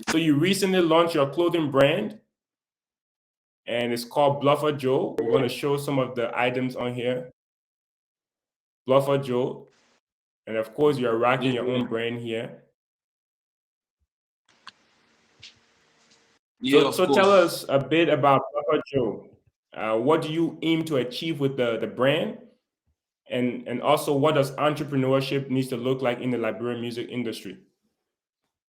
So you recently launched your clothing brand, and it's called Bluffer Joe. We're going to show some of the items on here. Bluffer Joe, and of course you're rocking your own brand here. Yeah, of So tell course. us a bit about Bluffer Joe. What do you aim to achieve with the brand? And also, what does entrepreneurship needs to look like in the Liberian music industry?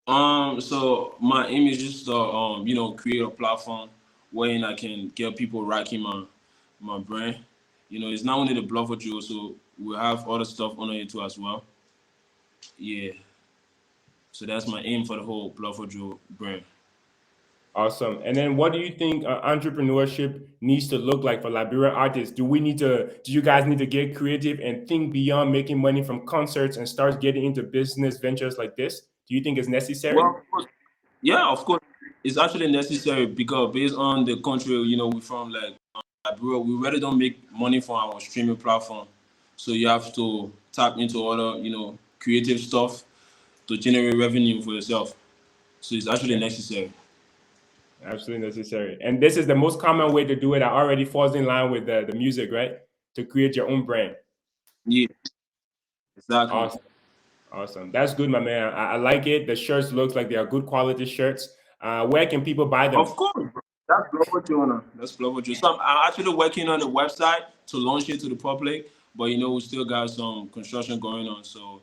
So my aim is just to create a platform wherein I can get people rocking my brand. It's not only the Bluffer Joe, so we have other stuff on it too as well. Yeah. So that's my aim for the whole Bluffer Joe brand. Awesome. And then, what do you think entrepreneurship needs to look like for Liberian artists? Do you guys need to get creative and think beyond making money from concerts and start getting into business ventures like this? Do you think it's necessary? Well, of course, yeah, of course, it's actually necessary because based on the country, we're from, like Liberia, we really don't make money from our streaming platform. So you have to tap into other, creative stuff to generate revenue for yourself. So it's actually necessary. Absolutely necessary. And this is the most common way to do it. That already falls in line with the music, right? To create your own brand. Yeah, exactly. Awesome. Awesome. That's good, my man. I like it. The shirts looks like they are good quality shirts. Where can people buy them? Of course, bro. That's Global Journal. That's Global Journal. So I'm actually working on the website to launch it to the public, but we still got some construction going on. So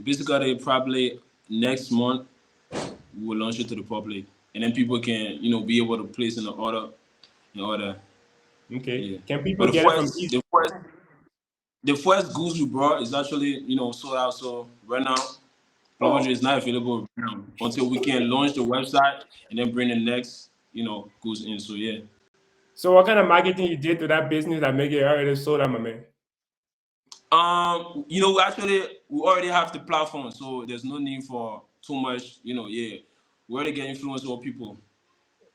basically probably next month we'll launch it to the public, and then people can be able to place in the order. Okay. Yeah. Can people But get it from East? the first goods we brought is actually sold out. So right now, Global is not available until we can launch the website and then bring the next goods in. So yeah. So what kind of marketing you did to that business that make it already sold out, my man? We already have the platform, so there's no need for too much. Yeah, we already get influence over people.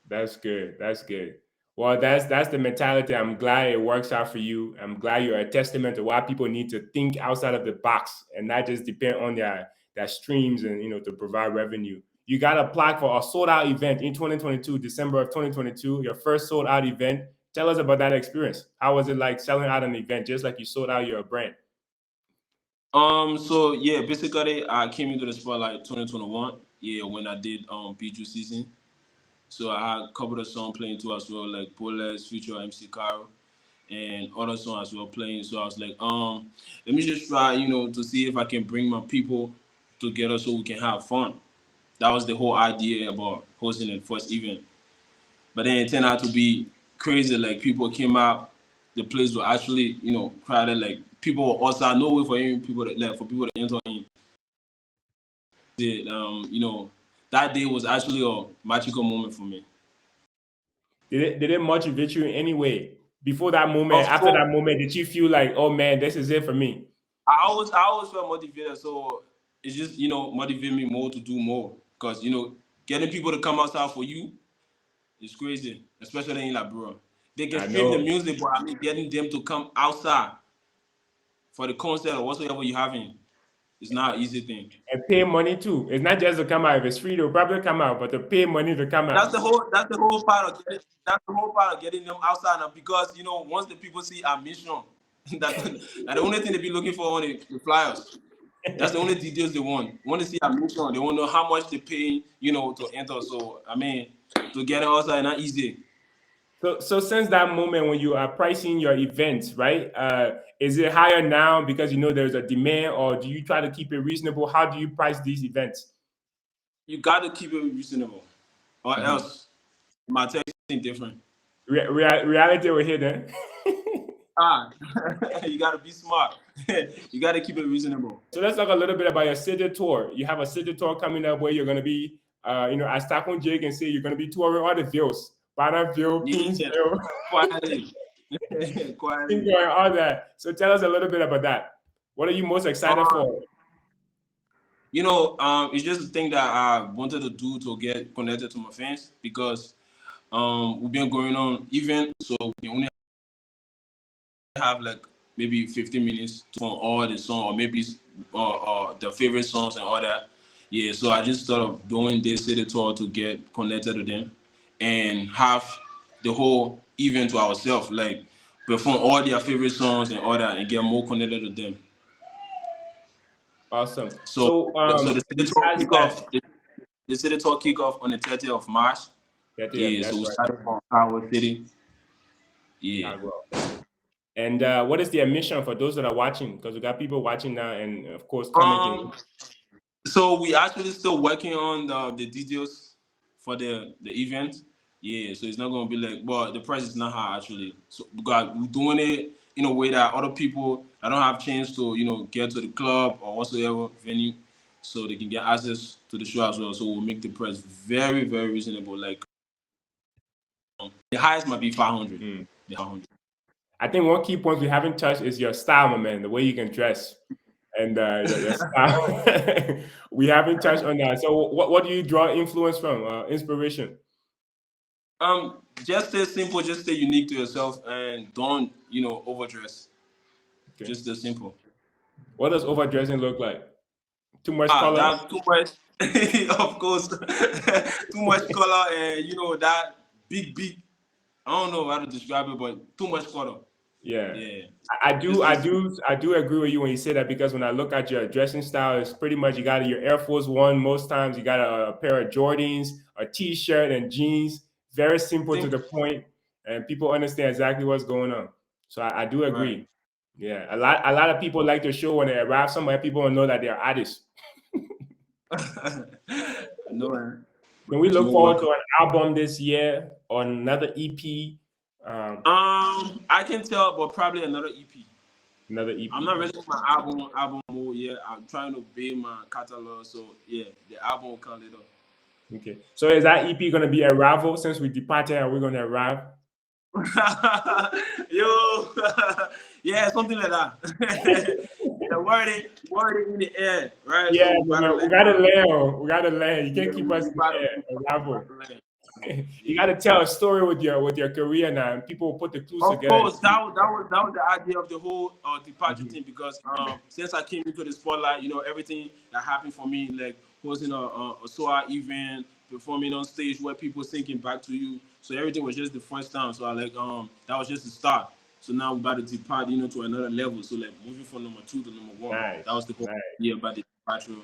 That's good. That's good. Well, that's the mentality. I'm glad it works out for you. I'm glad you're a testament to why people need to think outside of the box and not just depend on their streams and to provide revenue. You got a plaque for a sold out event in 2022, December of 2022, your first sold out event. Tell us about that experience. How was it like selling out an event just like you sold out your brand? So yeah, basically I came into the spotlight 2021. Yeah, when I did PG season. So I had a couple of songs playing too as well, like Poles, Future, MC Caro, and other songs as well playing. So I was like, let me just try, to see if I can bring my people together so we can have fun. That was the whole idea about hosting the first event. But then it turned out to be crazy. Like people came out, the place was actually, crowded. Like people were outside, no way for people for people to enter in. That day was actually a magical moment for me. Did it motivate you in any way? Before that moment, Of after course, that moment, did you feel like, oh man, this is it for me? I always felt motivated. So it's just motivate me more to do more because getting people to come outside for you is crazy, especially in Liberia. They can I stream the know. music, but I mean getting them to come outside for the concert or whatsoever you're having is not an easy thing. And pay money too. It's not just to come out. If it's free, they'll probably come out, but to pay money to come That's out. the whole. That's the whole part of getting them outside now because once the people see our mission, that's the only thing they be looking for on the flyers. That's the only details they want. Want to see our mission. They want to know how much they pay, to enter. So I mean, to get outside not easy. So since that moment when you are pricing your events, right? Is it higher now because there's a demand, or do you try to keep it reasonable? How do you price these events? You got to keep it reasonable, or Mhm. else it might take something different. Reality over here, then. Ah, you got to be smart. You got to keep it reasonable. So let's talk a little bit about your city tour. You have a city tour coming up where you're going to be, as Takun Jay can say, you're going to be touring all the villes, Bannerville, Yeah, Pinsville, quietly, quietly. Finger, all that. So tell us a little bit about that. What are you most excited Uh, for? it's just a thing that I wanted to do to get connected to my fans because we've been going on even so we only have like maybe 15 minutes to all the song or maybe the favorite songs and all that. Yeah, so I just started doing this city tour to get connected to them and have the whole event to ourselves, like perform all their favorite songs and all that and get more connected to them. Awesome. So So so the city tour besides kick that, off the city tour kick off on the 30th of March. Yeah, so that's we right, started from Power City. Yeah. Chicago. And what is their mission for those that are watching? Because we got people watching now, and of course commenting. Um So we actually still working on the details for the event. Yeah, so it's not gonna be like, but the price is not high actually. So because we're doing it in a way that other people that don't have chance to get to the club or whatsoever venue, so they can get access to the show as well. So we'll make the price very very reasonable. Like the highest might be 500. Mm. The 500. I think one key point we haven't touched is your style, my man, the way you can dress and your style. We haven't touched on that. So what do you draw influence from, inspiration? Just stay simple, just stay unique to yourself, and don't overdress. Okay. Just stay simple. What does overdressing look like? Too much color? That's too much. Of course, too much color, and that big. I don't know how to describe it, but too much color. Yeah. Yeah. I Just do, I this. do, I do agree with you when you say that, because when I look at your dressing style, it's pretty much you got your Air Force One. Most times you got a pair of Jordans, a T-shirt, and jeans. Very simple to the point, and people understand exactly what's going on. So I do Right. agree. Yeah, a lot of people like the show when they arrive somewhere. People don't know that they're artists. No, man. Can we It's look more forward welcome. to an album this year or another EP? Um, I can tell, but probably another EP. Another EP. I'm not ready for my album mode yet. I'm trying to build my catalog, so yeah, the album will come later. Okay. So is that EP going to be a rival since we departed? Are we going to arrive? Yo, yeah, something like that. Yeah, word it in the air, right? Yeah, So we gotta man, we let. gotta land. We gotta land. You Yeah, can't keep us in we the gotta, air. A we rival. gotta let. You Yeah. gotta tell a story with your career now, and people will put the clues Of together. course, that was the idea of the whole departure Mhm. thing because since I came into the spotlight, everything that happened for me, like hosting a SOA event, performing on stage where people singing back to you. So everything was just the first time. So I like that was just the start. So now we're about to depart, to another level. So like moving from number 2 to number 1. That was Nice, the whole nice. idea about the departure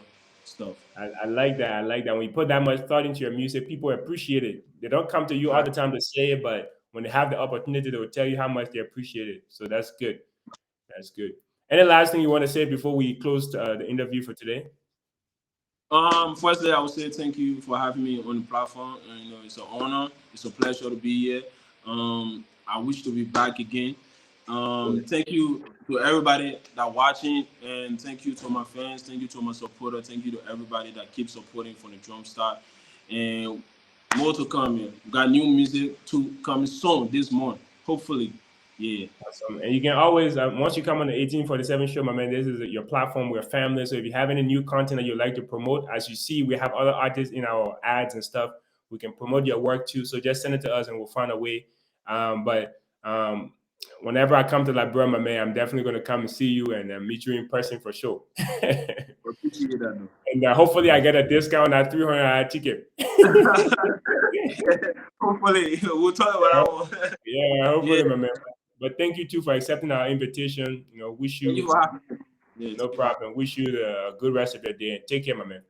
stuff. I like that. I like that. When you put that much thought into your music, people appreciate it. They don't come to you all Right. the time to say it, but when they have the opportunity, they will tell you how much they appreciate it. So that's good. That's good. Any last thing you want to say before we close the interview for today? Firstly, I would say thank you for having me on the platform. And, it's an honor. It's a pleasure to be here. I wish to be back again. Thank you to everybody that watching, and thank you to my fans. Thank you to my supporters. Thank you to everybody that keeps supporting from the drum start. And more to come. Man. We got new music to come soon this month. Hopefully, yeah. Awesome. And you can always, once you come on the 1847 show, my man, this is your platform. We're family. So if you have any new content that you'd like to promote, as you see, we have other artists in our ads and stuff. We can promote your work too. So just send it to us and we'll find a way. But whenever I come to Liberia, my man, I'm definitely going to come and see you and meet you in person for sure. Appreciate that. And hopefully I get a discount on that $300 ticket. Hopefully, we'll talk about that one. Yeah, Yeah. hopefully, my man. But thank you too for accepting our invitation. Wish Thank you you for having me. Yeah, no thank you for having me. problem. Wish you the good rest of your day. Take care, my man.